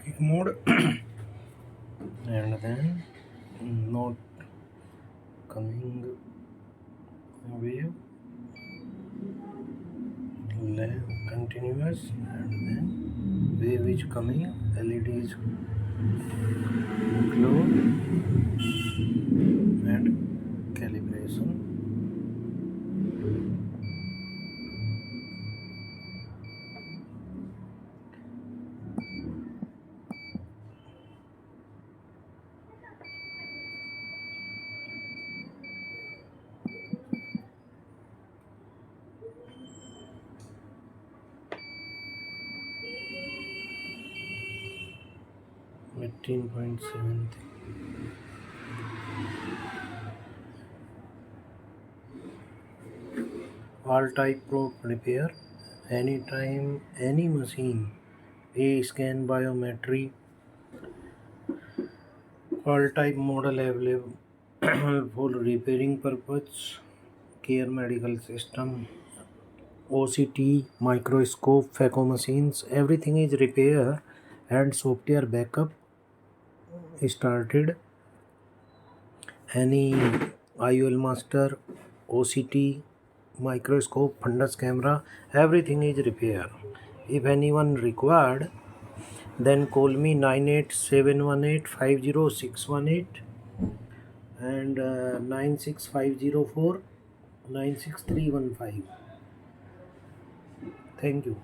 psychic mode and then not coming wave continuous and then wave is coming, LED is glow and calibration. $18.7 all type probe repair anytime any machine a scan biometry all type model available for repairing purpose care medical system OCT microscope phaco machines everything is repair and software backup started any IOL master OCT microscope fundus camera everything is repair. If anyone required then call me 9871850 and 96504 96315. Thank you.